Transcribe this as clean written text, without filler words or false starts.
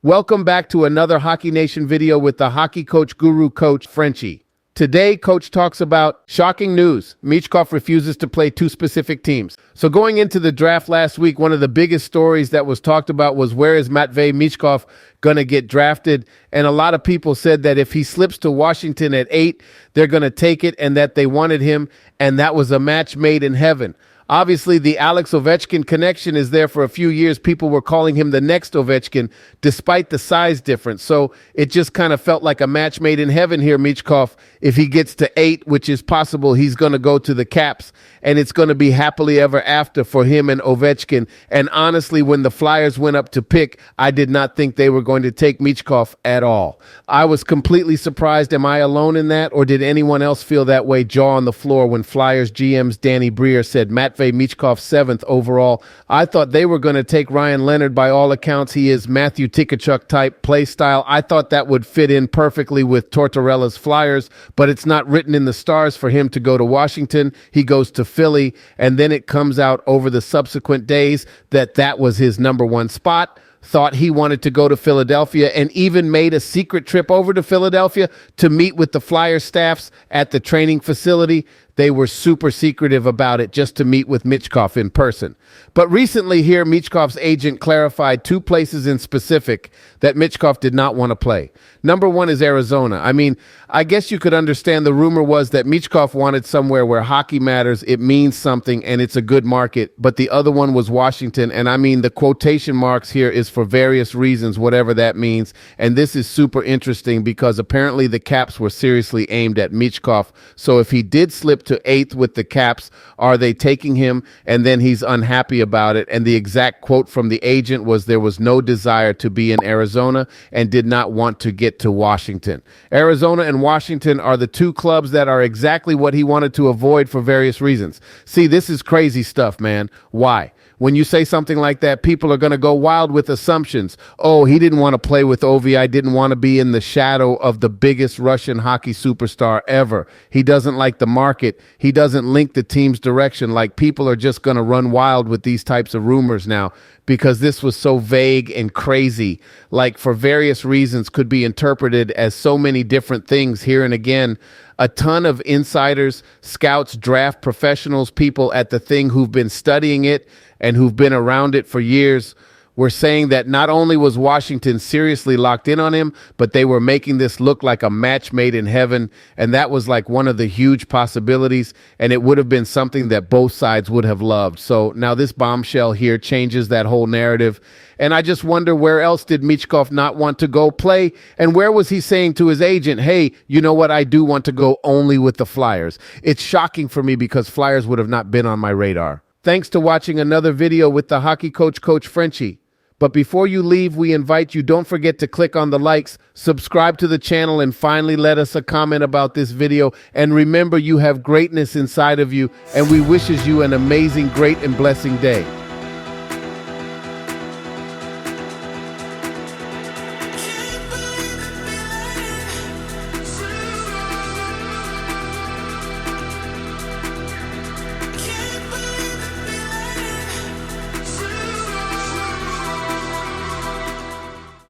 Welcome back to another Hockey Nation video with the hockey coach guru, Coach Frenchy. Today, Coach talks about shocking news. Michkov refuses to play two specific teams. So going into the draft last week, one of the biggest stories that was talked about was where is Matvei Michkov going to get drafted? And a lot of people said that if he slips to Washington at 8, they're going to take it and that they wanted him. And that was a match made in heaven. Obviously, the Alex Ovechkin connection is there for a few years. People were calling him the next Ovechkin, despite the size difference. So it just kind of felt like a match made in heaven here, Michkov. If he gets to 8, which is possible, he's going to go to the Caps, and it's going to be happily ever after for him and Ovechkin. And honestly, when the Flyers went up to pick, I did not think they were going to take Michkov at all. I was completely surprised. Am I alone in that, or did anyone else feel that way, jaw on the floor, when Flyers GM's DANY said Matvei Michkov 7th overall? I thought they were going to take Ryan Leonard. By all accounts, he is Matthew Tkachuk type play style. I thought that would fit in perfectly with Tortorella's Flyers, but it's not written in the stars for him to go to Washington. He goes to Philly, and then it comes out over the subsequent days that that was his number one spot. Thought he wanted to go to Philadelphia and even made a secret trip over to Philadelphia to meet with the Flyers staffs at the training facility. They were super secretive about it, just to meet with Michkov in person. But recently here, Michkov's agent clarified two places in specific that Michkov did not want to play. Number one is Arizona. I mean, I guess you could understand the rumor was that Michkov wanted somewhere where hockey matters, it means something, and it's a good market. But the other one was Washington. And I mean, the quotation marks here is for various reasons, whatever that means. And this is super interesting because apparently the Caps were seriously aimed at Michkov. So if he did slip to 8th with the Caps, are they taking him? And then he's unhappy about it. And the exact quote from the agent was there was no desire to be in Arizona and did not want to get to Washington. Arizona and Washington are the two clubs that are exactly what he wanted to avoid for various reasons. See, this is crazy stuff, man. Why? When you say something like that, people are going to go wild with assumptions. Oh, he didn't want to play with Ovi. I didn't want to be in the shadow of the biggest Russian hockey superstar ever. He doesn't like the market. He doesn't link the team's direction. Like, people are just going to run wild with these types of rumors now because this was so vague and crazy. Like, for various reasons, could be interpreted as so many different things here and again. A ton of insiders, scouts, draft professionals, people at the thing who've been studying it and who've been around it for years were saying that not only was Washington seriously locked in on him, but they were making this look like a match made in heaven. And that was like one of the huge possibilities. And it would have been something that both sides would have loved. So now this bombshell here changes that whole narrative. And I just wonder, where else did Michkov not want to go play? And where was he saying to his agent, hey, you know what? I do want to go only with the Flyers. It's shocking for me because Flyers would have not been on my radar. Thanks to watching another video with the hockey coach, Coach Frenchy. But before you leave, we invite you, don't forget to click on the likes, subscribe to the channel, and finally let us a comment about this video. And remember, you have greatness inside of you, and we wishes you an amazing, great, and blessing day.